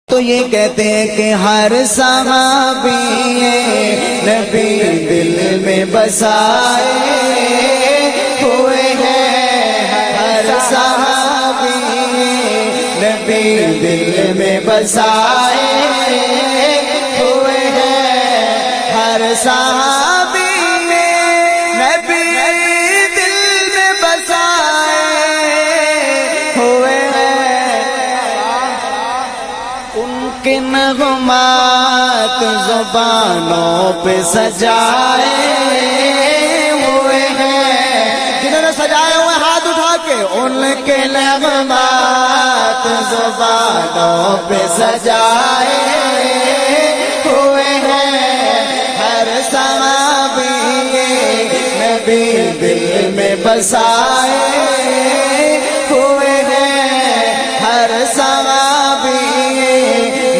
تو یہ کہتے ہیں کہ ہر صحابی نبی دل میں بسائے ہوئے ہیں، ہر صحابی نبی دل میں بسائے ہوئے ہیں، ہر صحابی نبی دل میں بسائے ہوئے ہیں، ان کے نغمات زبانوں پہ سجائے ہوئے ہیں، جنہوں نے سجائے ہوئے ہاتھ اٹھا کے، ان کے نغمات زبانوں پہ سجائے ہوئے ہیں، ہر صحابی نبی دل میں بسائے ہوئے ہیں، ہر صحابی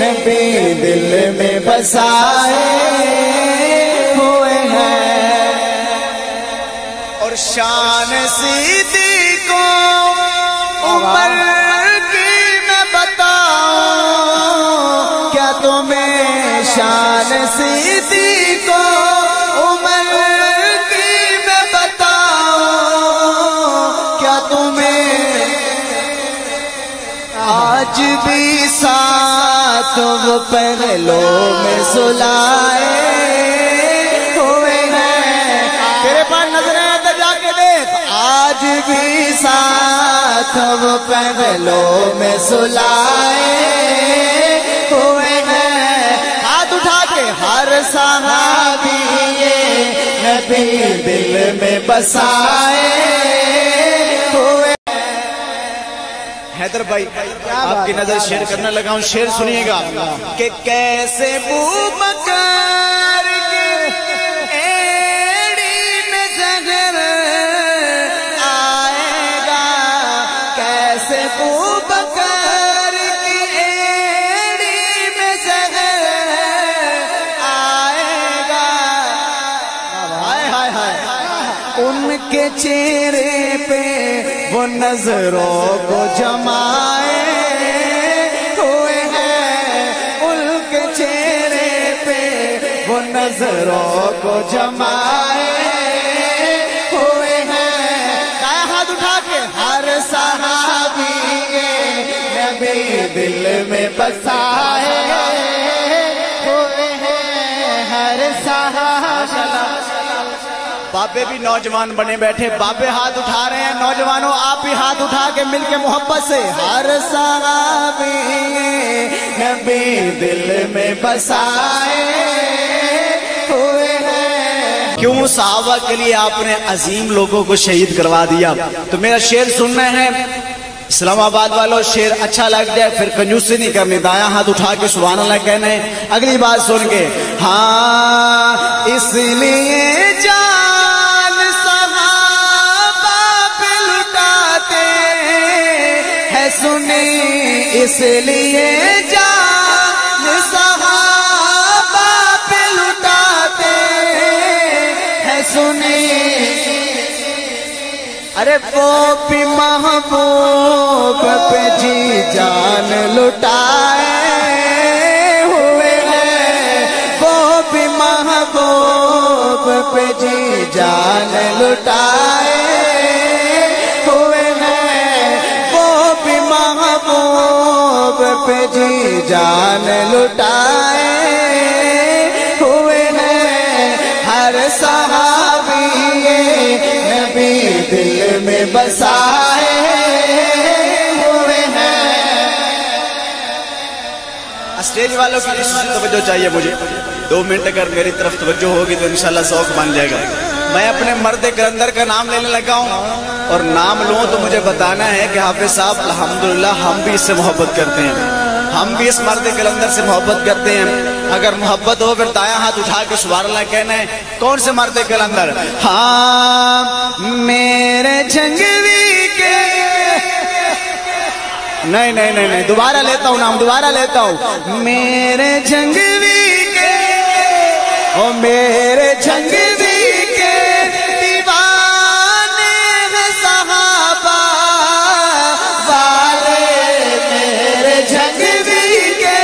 نبی دل میں بسائے ہوئے ہیں۔ اور شان صدیق عمر کی میں بتاؤں کیا تمہیں، شان صدیق عمر کی میں بتاؤں کیا تمہیں، آج بھی ساتھ وہ پہلوں میں سلائے ہوئے ہیں، تیرے پاس نظریں تو جا کے دیکھ، آج بھی ساتھ وہ پہلوں میں سلائے ہوئے ہیں، ہاتھ اٹھا کے ہر صحابی نبی دل میں بسائے ہوئے۔ حیدر بھائی آپ کی نظر شیئر کرنے لگا ہوں، شعر سنیے گا کہ کیسے ابوبکر کی ایڑی میں زہر آئے گا، کیسے ابوبکر کی ایڑی میں زہر آئے گا، ہائے ہائے ہائے، ان کے چہرے پہ وہ نظروں کو جمائے ہوئے ہیں، ان کے چہرے پہ وہ نظروں کو جمائے ہوئے ہیں، ہاتھ اٹھا کے ہر صحابی نبی دل میں بسائے ہوئے ہیں، ہر صحابی۔ بابے بھی نوجوان بنے بیٹھے، بابے ہاتھ اٹھا رہے ہیں، نوجوانوں آپ بھی ہاتھ اٹھا کے مل کے محبت سے، ہر صحابی نبی دل میں بسائے ہوئے ہیں۔ کیوں صحابہ کے لیے آپ نے عظیم لوگوں کو شہید کروا دیا؟ تو میرا شعر سننا ہے اسلام آباد والوں، شعر اچھا لگ جائے پھر کنجوسی نہیں کرنی، دایاں ہاتھ اٹھا کے سبحان اللہ کہنا ہے، اگلی بات سن کے، ہاں اس لیے جان صحابہ پہ لٹاتے ہیں سنی، اس لیے جان صحابہ پہ لٹاتے ہیں سنی، ارے وہ بھی محبوب پہ جی جان لٹائے ہوئے ہیں، وہ بھی محبوب پہ جی جان لٹائے ہوئے ہیں، وہ بھی محبوب پہ جی جان لٹائے ہوئے ہیں، ہر صحابی نبی دل میں بسائے ہوئے ہیں۔ اسٹیج والوں کی توجہ چاہیے مجھے، 2 منٹ اگر میری طرف توجہ ہوگی تو انشاءاللہ ذوق بن جائے گا۔ میں اپنے مرد کلندر کا نام لینے لگا ہوں، اور نام لوں تو مجھے بتانا ہے کہ حافظ صاحب الحمدللہ ہم بھی اس سے محبت کرتے ہیں، ہم بھی اس مرد کلندر سے محبت کرتے ہیں۔ اگر محبت ہو پھر دایاں ہاتھ اٹھا کے سبحان اللہ کہنا ہے، کون سے مرد کلندر؟ ہاں میرے جھنگوی کے، نہیں نہیں نہیں نہیں، دوبارہ لیتا ہوں نام، دوبارہ لیتا ہوں، میرے جھنگوی کے، او میرے جھنگوی کے دیوانے ہیں صحابہ والے، میرے جھنگوی کے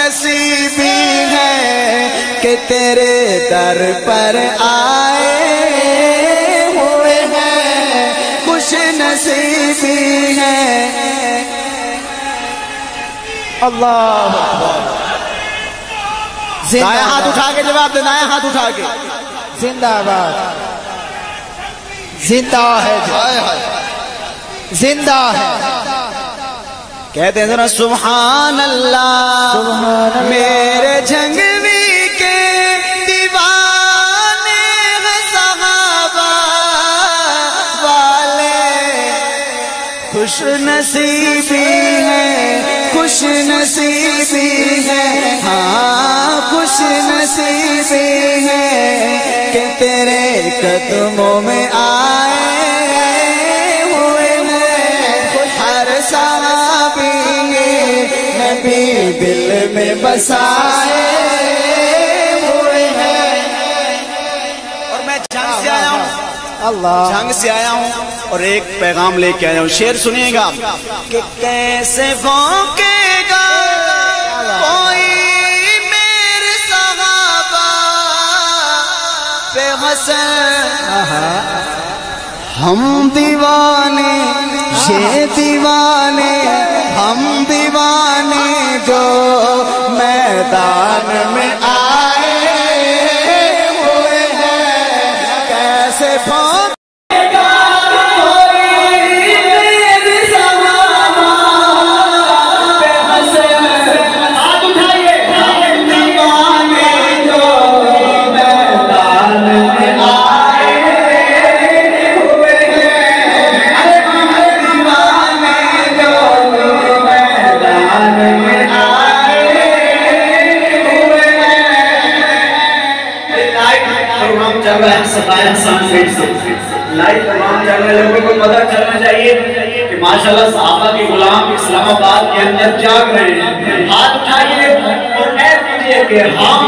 نصیبی ہیں کہ تیرے در پر آئے ہوئے ہیں، خوش نصیبی ہیں۔ اللہ دائیں ہاتھ اٹھا کے جواب دے، دائیں ہاتھ اٹھا کے۔ زندہ باد، زندہ ہے، زندہ ہے۔ کہتے ہیں ذرا سبحان اللہ، میرے جھنگوی کے دیوانے ہیں صحابہ والے، خوش نصیبی ہیں، خوش نصیبی ہیں، ہاں خوش نصیبی ہیں کہ تیرے قدموں میں آئے ہوئے ہیں، ہر صحابی نبی دل میں بسائے ہوئے ہیں۔ اور میں جنگ سے آیا ہوں، اللہ جنگ سے آیا ہوں اور ایک پیغام لے کے آیا ہوں، شعر سنیے گا کہ کیسے بھونکے گا کوئی میرے صحابہ پہ حسن، ہم دیوانے یہ دیوانے، ہم دیوانے جو میدان میں آئے ہوئے ہیں، کیسے پہنچے گا کوئی میرے صحابہ پہ حسن، ہاتھ اٹھائیے، ہم دیوانے جو میدان میں آئے ہوئے ہیں، ہم دیوانے جو میدان میں آئے ہوئے ہیں۔ لائٹ پروگرام چل رہا ہے ستائن سانفیٹ سے، لائٹ پروگرام چل رہا ہے، لوگوں کو پتہ چلنا چاہیے کہ ماشاءاللہ صحابہ کے غلام اسلام آباد کے اندر جاگ رہے ہیں۔ ہاتھ اٹھائیے اور کہہ دیجئے کہ ہم